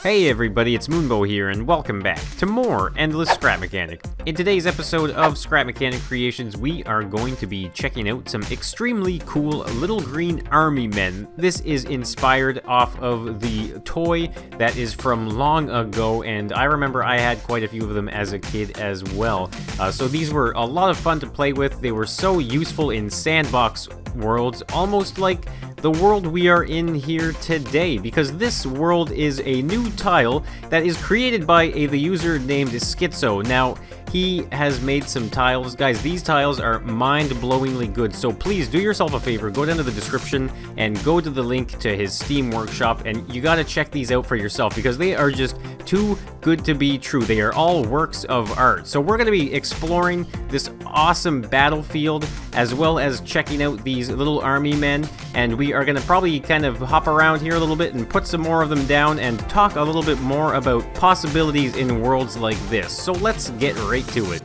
Hey everybody, it's Moonbo here, and welcome back to more Endless Scrap Mechanic. In today's episode of Scrap Mechanic Creations, we are going to be checking out some extremely cool little green army men. This is inspired off of the toy that is from long ago, and I remember I had quite a few of them as a kid as well. So these were a lot of fun to play with. They were so useful in sandbox worlds, almost like the world we are in here today, because this world is a new tile that is created by the user named sKITzo. Now, he has made some tiles. Guys, these tiles are mind-blowingly good, so please do yourself a favor, go down to the description and go to the link to his Steam workshop, and you gotta check these out for yourself because they are just too good to be true. They are all works of art. So we're gonna be exploring this awesome battlefield as well as checking out these little army men, and we are gonna probably kind of hop around here a little bit and put some more of them down and talk a little bit more about possibilities in worlds like this. So let's get right to it.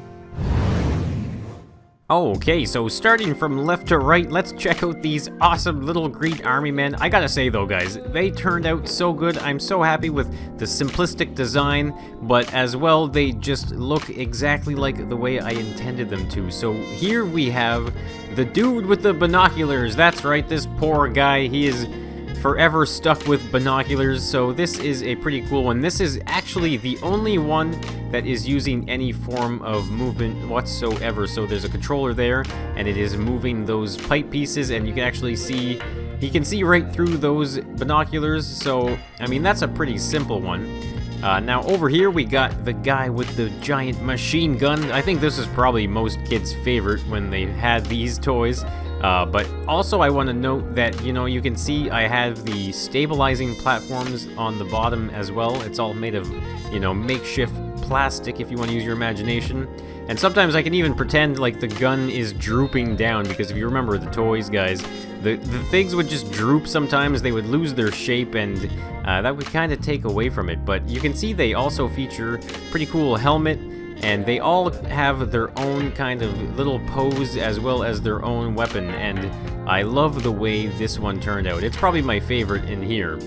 Okay, so starting from left to right, let's check out these awesome little green army men. I gotta say though, guys, they turned out so good. I'm so happy with the simplistic design, but as well, they just look exactly like the way I intended them to. So here we have the dude with the binoculars. That's right, this poor guy, he is forever stuck with binoculars, so this is a pretty cool one. This is actually the only one that is using any form of movement whatsoever. So there's a controller there, and it is moving those pipe pieces, and you can actually see, he can see right through those binoculars. So, I mean, that's a pretty simple one. Now over here we got the guy with the giant machine gun. I think this is probably most kids' favorite when they had these toys. But also I want to note that, you know, you can see I have the stabilizing platforms on the bottom as well. It's all made of, you know, makeshift plastic if you want to use your imagination. And sometimes I can even pretend like the gun is drooping down, because if you remember the toys, guys, the things would just droop sometimes. They would lose their shape, and that would kind of take away from it. But you can see they also feature pretty cool helmet, and they all have their own kind of little pose as well as their own weapon, and I love the way this one turned out. It's probably my favorite in here.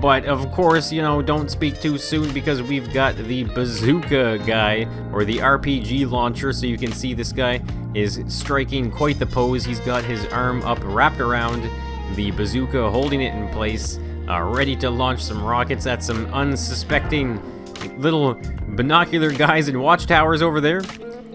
But of course, you know, don't speak too soon, because we've got the Bazooka guy, or the RPG launcher. So you can see this guy is striking quite the pose. He's got his arm up wrapped around the bazooka, holding it in place, ready to launch some rockets at some unsuspecting little binocular guys and watchtowers over there.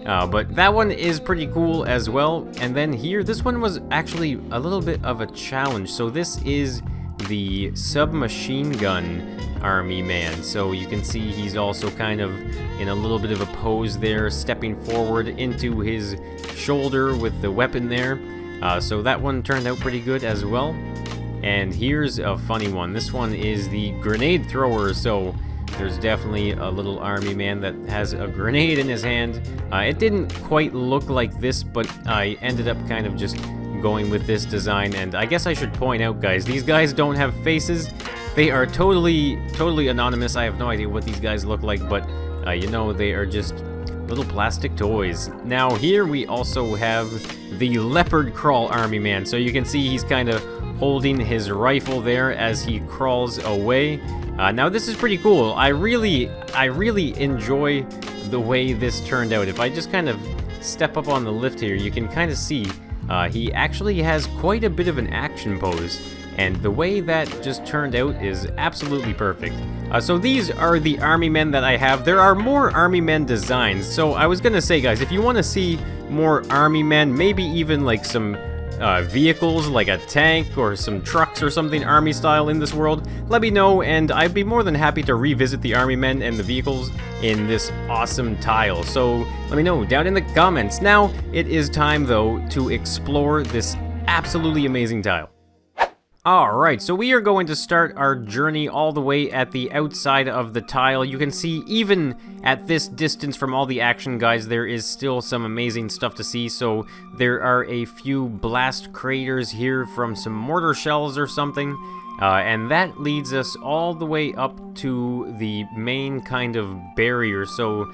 But that one is pretty cool as well. And then here, this one was actually a little bit of a challenge. So this is the submachine gun army man. So you can see he's also kind of in a little bit of a pose there, stepping forward into his shoulder with the weapon there. So that one turned out pretty good as well. And here's a funny one. This one is the grenade thrower. So there's definitely a little army man that has a grenade in his hand. It didn't quite look like this, but I ended up kind of just going with this design. And I guess I should point out, guys, these guys don't have faces. They are totally anonymous. I have no idea what these guys look like, but you know, they are just little plastic toys. Now here we also have the Leopard Crawl army man. So you can see he's kind of holding his rifle there as he crawls away. Now this is pretty cool. I really enjoy the way this turned out. If I just kind of step up on the lift here, you can kind of see he actually has quite a bit of an action pose, and the way that just turned out is absolutely perfect. So these are the army men that I have. There are more army men designs, so I was gonna say, guys, if you want to see more army men, maybe even like some vehicles like a tank or some trucks or something army style in this world, let me know, and I'd be more than happy to revisit the army men and the vehicles in this awesome tile. So let me know down in the comments. Now it is time though to explore this absolutely amazing tile. Alright, so we are going to start our journey all the way at the outside of the tile. You can see even at this distance from all the action, guys, there is still some amazing stuff to see. So there are a few blast craters here from some mortar shells or something. And that leads us all the way up to the main kind of barrier. So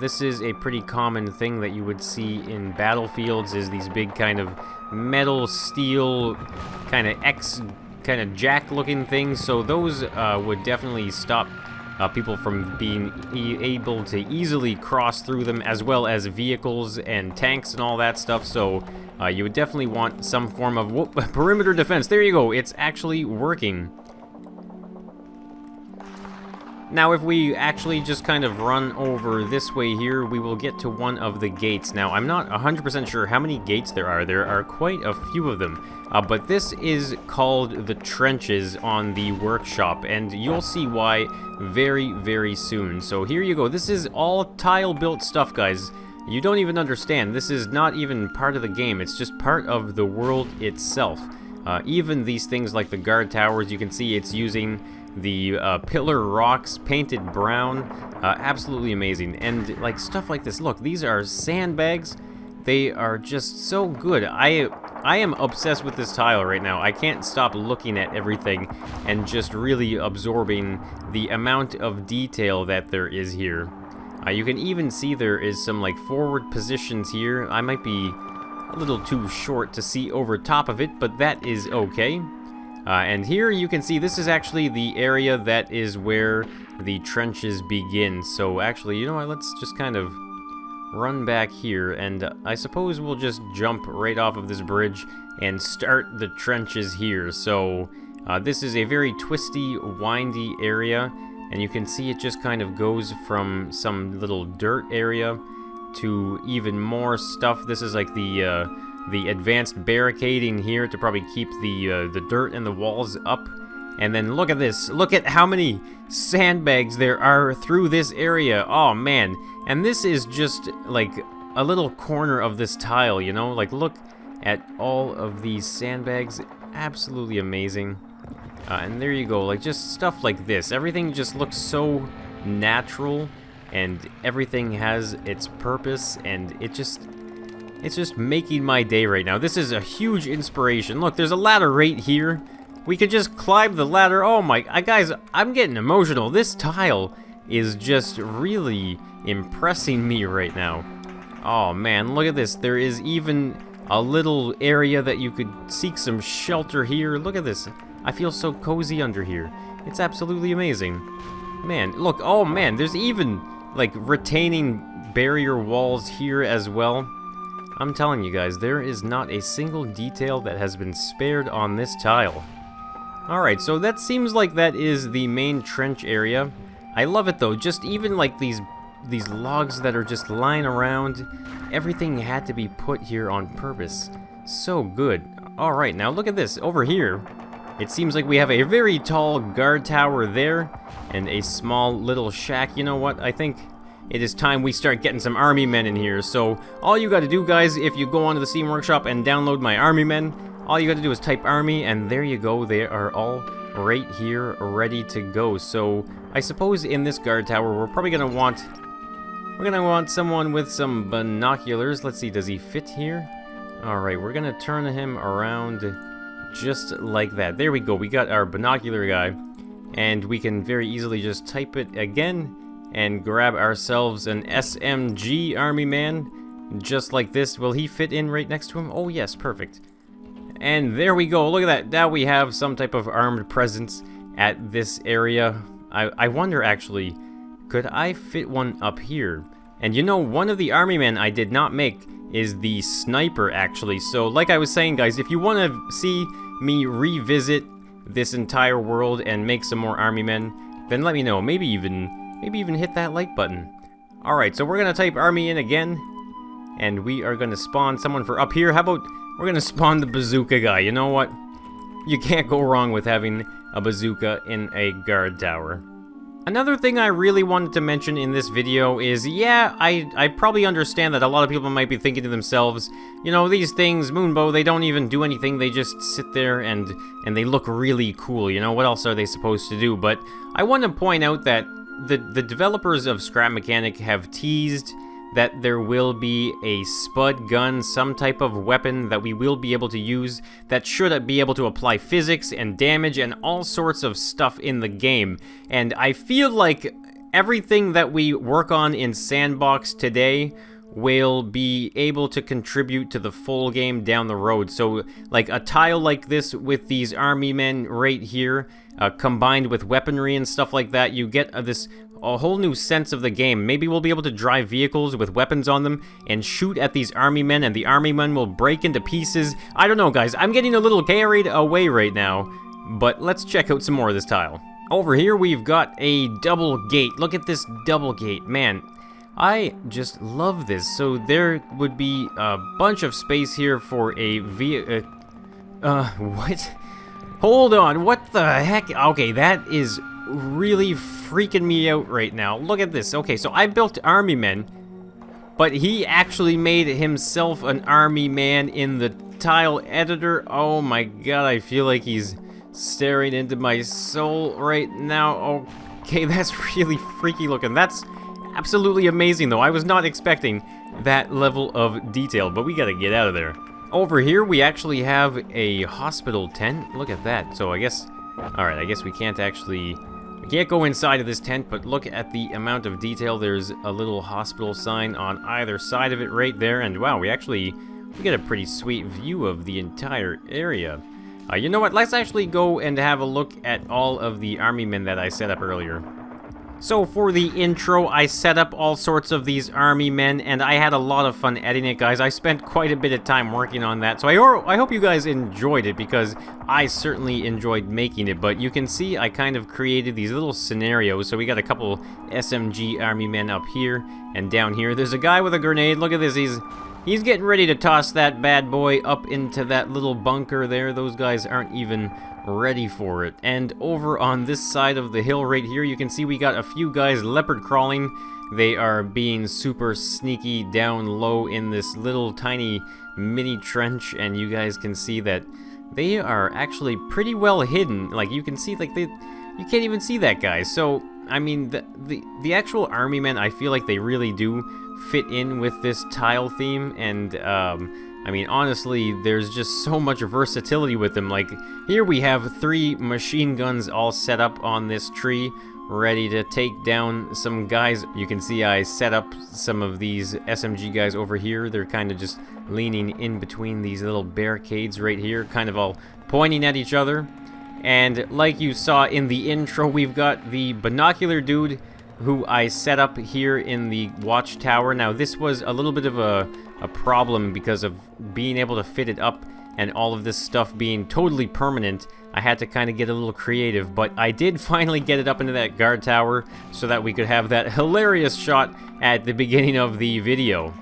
this is a pretty common thing that you would see in battlefields, is these big kind of metal, steel, kind of kind of jack-looking things, so those would definitely stop people from being able to easily cross through them, as well as vehicles and tanks and all that stuff. So you would definitely want some form of perimeter defense. There you go. It's actually working. Now, if we actually just kind of run over this way here, we will get to one of the gates. Now, I'm not 100% sure how many gates there are. There are quite a few of them. But this is called the trenches on the workshop, and you'll see why very, very soon. So here you go. This is all tile-built stuff, guys. You don't even understand. This is not even part of the game. It's just part of the world itself. Even these things like the guard towers, you can see it's using the pillar rocks painted brown. Absolutely amazing. And like stuff like this, look, these are sandbags. They are just so good. I am obsessed with this tile right now. I can't stop looking at everything and just really absorbing the amount of detail that there is here. You can even see there is some like forward positions here. I might be a little too short to see over top of it, but that is okay. And here you can see this is actually the area that is where the trenches begin. So actually, you know what, let's just kind of run back here, and I suppose we'll just jump right off of this bridge and start the trenches here. So this is a very twisty, windy area, and you can see it just kind of goes from some little dirt area to even more stuff. This is like the advanced barricading here to probably keep the dirt and the walls up. And then look at this. Look at how many sandbags there are through this area. Oh, man. And this is just like a little corner of this tile, you know? Like, look at all of these sandbags. Absolutely amazing. And there you go. Like, just stuff like this. Everything just looks so natural, and everything has its purpose, and it's just making my day right now. This is a huge inspiration. Look, there's a ladder right here. We could just climb the ladder. Oh my, guys, I'm getting emotional. This tile is just really impressing me right now. Oh man, look at this. There is even a little area that you could seek some shelter here. Look at this. I feel so cozy under here. It's absolutely amazing. Man, look, oh man, there's even like retaining barrier walls here as well. I'm telling you guys, there is not a single detail that has been spared on this tile. Alright, so that seems like that is the main trench area. I love it though, just even like these logs that are just lying around. Everything had to be put here on purpose. So good. Alright, now look at this. Over here, it seems like we have a very tall guard tower there, and a small little shack. You know what, I think it is time we start getting some army men in here. So all you gotta do, guys, if you go onto the Steam Workshop and download my army men, all you gotta do is type army, and there you go. They are all right here, ready to go. So I suppose in this guard tower, we're probably gonna want someone with some binoculars. Let's see, does he fit here? All right, we're gonna turn him around just like that. There we go. We got our binocular guy, and we can very easily just type it again and grab ourselves an SMG army man, just like this. Will he fit in right next to him? Oh yes, perfect. And there we go. Look at that. Now we have some type of armed presence at this area. I wonder, actually, could I fit one up here? And you know, one of the army men I did not make is the sniper, actually. So like I was saying, guys, if you want to see me revisit this entire world and make some more army men, then let me know. Maybe even hit that like button. Alright, so we're gonna type army in again, and we are gonna spawn someone for up here. How about we're gonna spawn the bazooka guy? You know what? You can't go wrong with having a bazooka in a guard tower. Another thing I really wanted to mention in this video is, yeah, I probably understand that a lot of people might be thinking to themselves, you know, these things, Moonbo, they don't even do anything, they just sit there and they look really cool, you know, what else are they supposed to do? But I want to point out that the developers of Scrap Mechanic have teased that there will be a spud gun, some type of weapon that we will be able to use that should be able to apply physics and damage and all sorts of stuff in the game. And I feel like everything that we work on in Sandbox today will be able to contribute to the full game down the road. So like a tile like this with these army men right here, combined with weaponry and stuff like that, you get a whole new sense of the game. Maybe we'll be able to drive vehicles with weapons on them and shoot at these army men, and the army men will break into pieces. I don't know, guys. I'm getting a little carried away right now, but let's check out some more of this tile. Over here, we've got a double gate. Look at this double gate. Man, I just love this. So there would be a bunch of space here for a what? Hold on, what the heck? Okay, that is really freaking me out right now. Look at this. Okay, so I built army men, but he actually made himself an army man in the tile editor. Oh my god, I feel like he's staring into my soul right now. Okay, that's really freaky looking. That's absolutely amazing though. I was not expecting that level of detail, but we gotta get out of there. Over here, we actually have a hospital tent. Look at that. So I guess, alright, I guess we can't go inside of this tent, but look at the amount of detail. There's a little hospital sign on either side of it right there, and wow, we get a pretty sweet view of the entire area. You know what, let's actually go and have a look at all of the army men that I set up earlier. So for the intro, I set up all sorts of these army men, and I had a lot of fun editing it, guys. I spent quite a bit of time working on that, so I hope you guys enjoyed it, because I certainly enjoyed making it. But you can see I kind of created these little scenarios. So we got a couple SMG army men up here, and down here there's a guy with a grenade. Look at this, he's getting ready to toss that bad boy up into that little bunker there. Those guys aren't even ready for it. And over on this side of the hill right here, you can see we got a few guys leopard crawling. They are being super sneaky down low in this little tiny mini trench, and you guys can see that they are actually pretty well hidden. Like, you can see, like, you can't even see that guy. So I mean, the actual army men, I feel like they really do fit in with this tile theme, and I mean, honestly, there's just so much versatility with them. Like, here we have 3 machine guns all set up on this tree, ready to take down some guys. You can see I set up some of these SMG guys over here. They're kind of just leaning in between these little barricades right here, kind of all pointing at each other. And like you saw in the intro, we've got the binocular dude who I set up here in the watchtower. Now, this was a little bit of a problem because of being able to fit it up and all of this stuff being totally permanent. I had to kind of get a little creative, but I did finally get it up into that guard tower so that we could have that hilarious shot at the beginning of the video.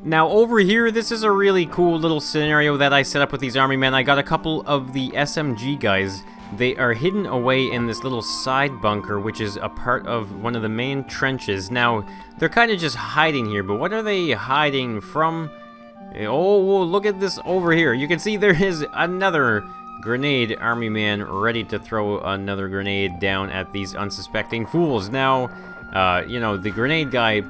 Now, over here, this is a really cool little scenario that I set up with these army men. I got a couple of the SMG guys. They are hidden away in this little side bunker, which is a part of one of the main trenches. Now, they're kind of just hiding here, but what are they hiding from? Oh, look at this over here. You can see there is another grenade army man ready to throw another grenade down at these unsuspecting fools. Now, you know, the grenade guy,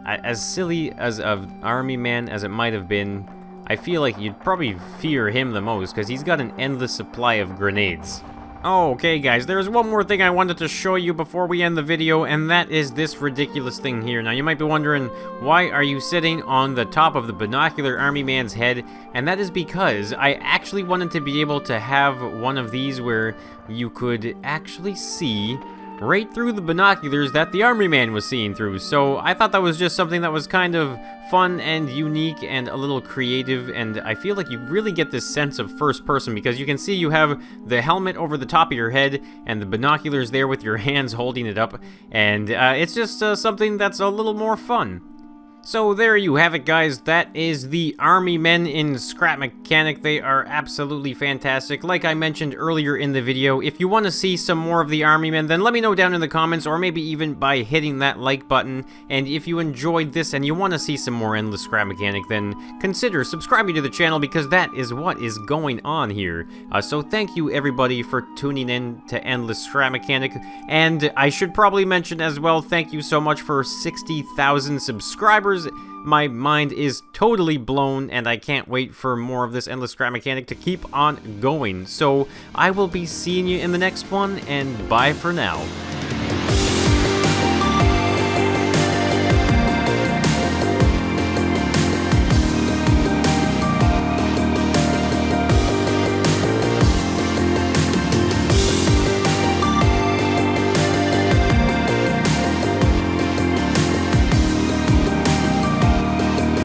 as silly as an army man as it might have been, I feel like you'd probably fear him the most because he's got an endless supply of grenades. Okay guys, there's one more thing I wanted to show you before we end the video, and that is this ridiculous thing here. Now, you might be wondering, why are you sitting on the top of the binocular army man's head? And that is because I actually wanted to be able to have one of these where you could actually see right through the binoculars that the army man was seeing through. So I thought that was just something that was kind of fun and unique and a little creative, and I feel like you really get this sense of first person because you can see you have the helmet over the top of your head and the binoculars there with your hands holding it up, and it's just something that's a little more fun. So there you have it, guys. That is the army men in Scrap Mechanic. They are absolutely fantastic. Like I mentioned earlier in the video, if you want to see some more of the army men, then let me know down in the comments, or maybe even by hitting that like button. And if you enjoyed this and you want to see some more Endless Scrap Mechanic, then consider subscribing to the channel, because that is what is going on here. So thank you everybody for tuning in to Endless Scrap Mechanic. And I should probably mention as well, thank you so much for 60,000 subscribers. My mind is totally blown, and I can't wait for more of this Endless Scrap Mechanic to keep on going. So I will be seeing you in the next one, and bye for now.